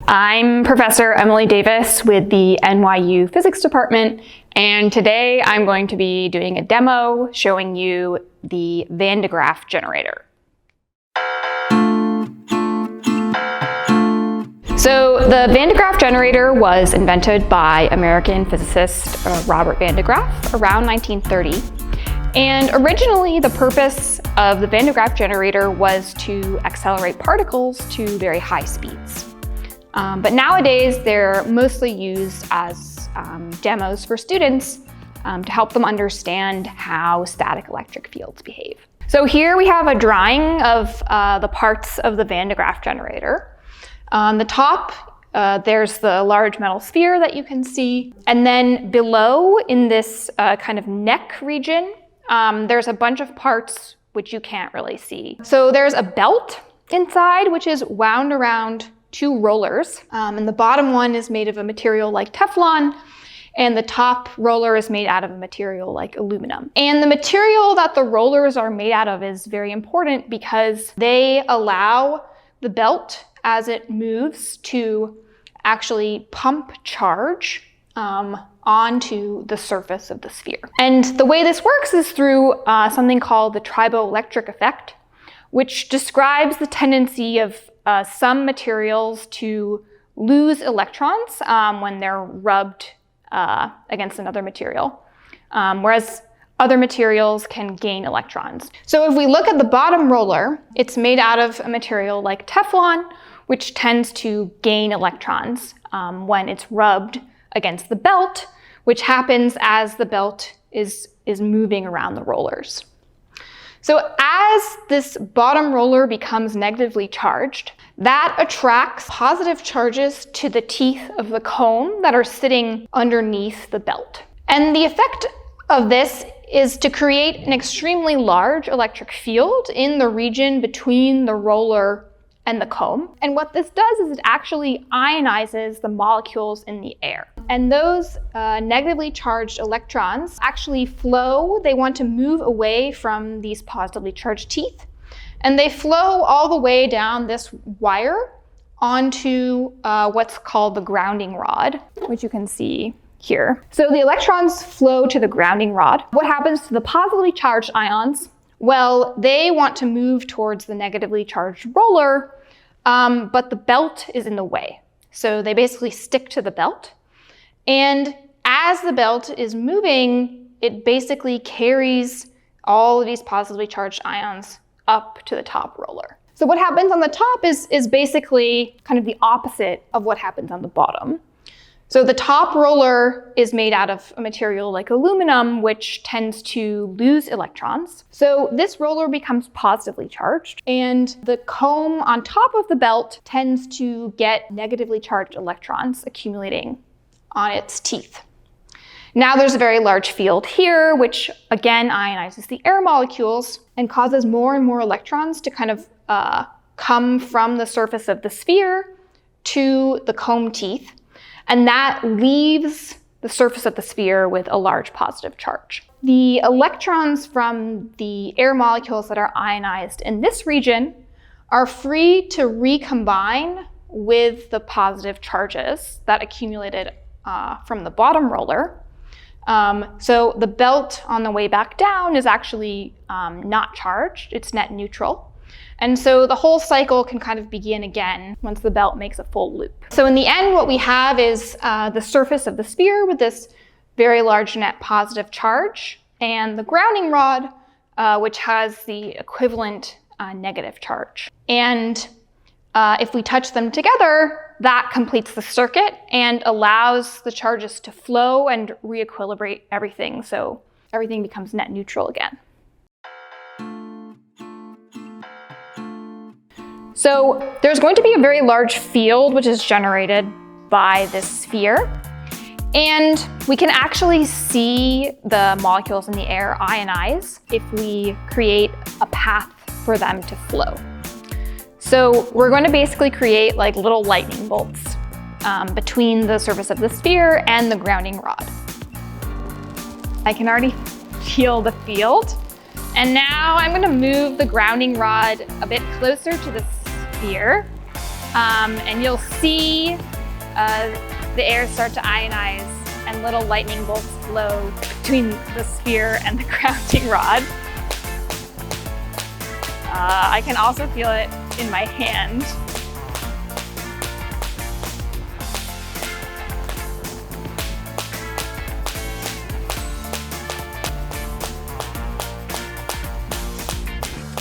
I'm Professor Emily Davis with the NYU Physics Department, and today I'm going to be doing a demo showing you the Van de Graaff generator. So the Van de Graaff generator was invented by American physicist Robert Van de Graaff around 1930. And originally the purpose of the Van de Graaff generator was to accelerate particles to very high speeds. But nowadays they're mostly used as demos for students to help them understand how static electric fields behave. So here we have a drawing of the parts of the Van de Graaff generator. On the top, there's the large metal sphere that you can see. And then below in this kind of neck region, there's a bunch of parts which you can't really see. So there's a belt inside, which is wound around two rollers. And the bottom one is made of a material like Teflon, and the top roller is made out of a material like aluminum. And the material that the rollers are made out of is very important because they allow the belt, as it moves, to actually pump charge onto the surface of the sphere. And the way this works is through something called the triboelectric effect, which describes the tendency of some materials to lose electrons when they're rubbed against another material, whereas other materials can gain electrons. So if we look at the bottom roller, it's made out of a material like Teflon, which tends to gain electrons when it's rubbed against the belt, which happens as the belt is moving around the rollers. So as this bottom roller becomes negatively charged, that attracts positive charges to the teeth of the comb that are sitting underneath the belt. And the effect of this is to create an extremely large electric field in the region between the roller and the comb. And what this does is it actually ionizes the molecules in the air. And those negatively charged electrons actually flow. They want to move away from these positively charged teeth. And they flow all the way down this wire onto what's called the grounding rod, which you can see here. So the electrons flow to the grounding rod. What happens to the positively charged ions? Well, they want to move towards the negatively charged roller, but the belt is in the way. So they basically stick to the belt. And as the belt is moving, it basically carries all of these positively charged ions up to the top roller. So what happens on the top is basically kind of the opposite of what happens on the bottom. So the top roller is made out of a material like aluminum, which tends to lose electrons. So this roller becomes positively charged, and the comb on top of the belt tends to get negatively charged electrons accumulating on its teeth. Now there's a very large field here, which again ionizes the air molecules and causes more and more electrons to kind of come from the surface of the sphere to the comb teeth. And that leaves the surface of the sphere with a large positive charge. The electrons from the air molecules that are ionized in this region are free to recombine with the positive charges that accumulated from the bottom roller. So the belt on the way back down is actually not charged, it's net neutral. And so the whole cycle can kind of begin again once the belt makes a full loop. So in the end, what we have is the surface of the sphere with this very large net positive charge, and the grounding rod, which has the equivalent negative charge. And if we touch them together, that completes the circuit and allows the charges to flow and re-equilibrate everything, so everything becomes net neutral again. So there's going to be a very large field which is generated by this sphere, and we can actually see the molecules in the air ionize if we create a path for them to flow. So we're going to basically create like little lightning bolts between the surface of the sphere and the grounding rod. I can already feel the field. And now I'm going to move the grounding rod a bit closer to the sphere and you'll see the air start to ionize and little lightning bolts flow between the sphere and the grounding rod. I can also feel it in my hand.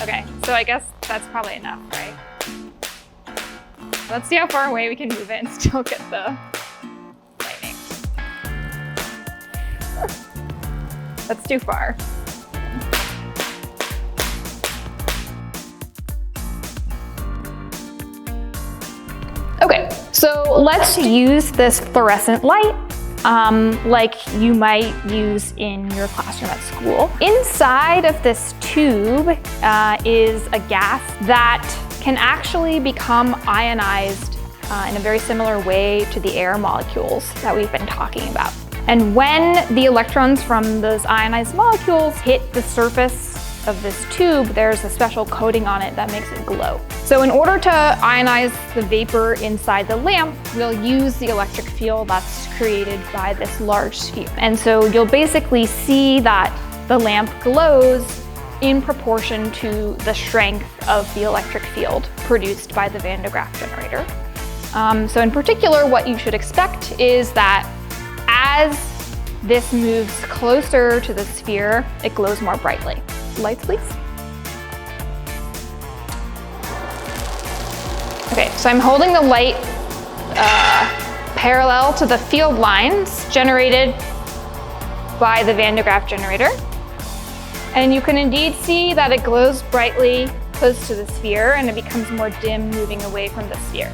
Okay, so I guess that's probably enough, right? Let's see how far away we can move it and still get the lightning. That's too far. Okay, so let's use this fluorescent light like you might use in your classroom at school. Inside of this tube is a gas that can actually become ionized in a very similar way to the air molecules that we've been talking about. And when the electrons from those ionized molecules hit the surface of this tube, there's a special coating on it that makes it glow. So in order to ionize the vapor inside the lamp, we'll use the electric field that's created by this large sphere. And so you'll basically see that the lamp glows in proportion to the strength of the electric field produced by the Van de Graaff generator. So in particular, what you should expect is that as this moves closer to the sphere, it glows more brightly. Lights, please. Okay, so I'm holding the light parallel to the field lines generated by the Van de Graaff generator. And you can indeed see that it glows brightly close to the sphere and it becomes more dim moving away from the sphere.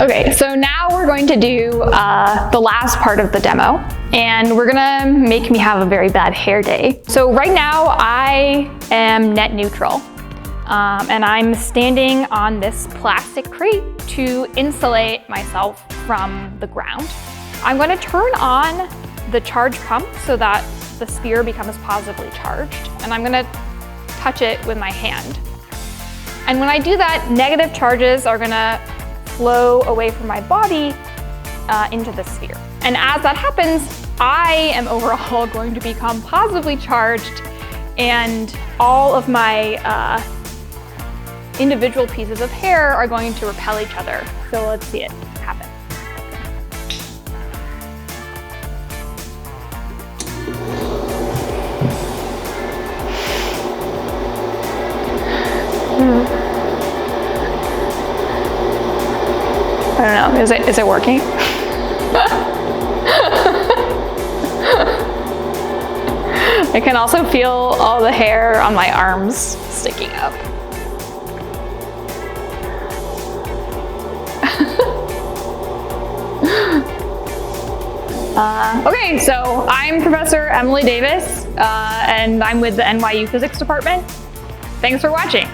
Okay, so now we're going to do the last part of the demo, and we're gonna make me have a very bad hair day. So right now I am net neutral, and I'm standing on this plastic crate to insulate myself from the ground. I'm gonna turn on the charge pump so that the sphere becomes positively charged, and I'm gonna touch it with my hand. And when I do that, negative charges are gonna flow away from my body into the sphere. And as that happens, I am overall going to become positively charged, and all of my individual pieces of hair are going to repel each other. So let's see it happen. I don't know, is it working? I can also feel all the hair on my arms sticking up. Okay, so I'm Professor Emily Davis, and I'm with the NYU Physics Department. Thanks for watching.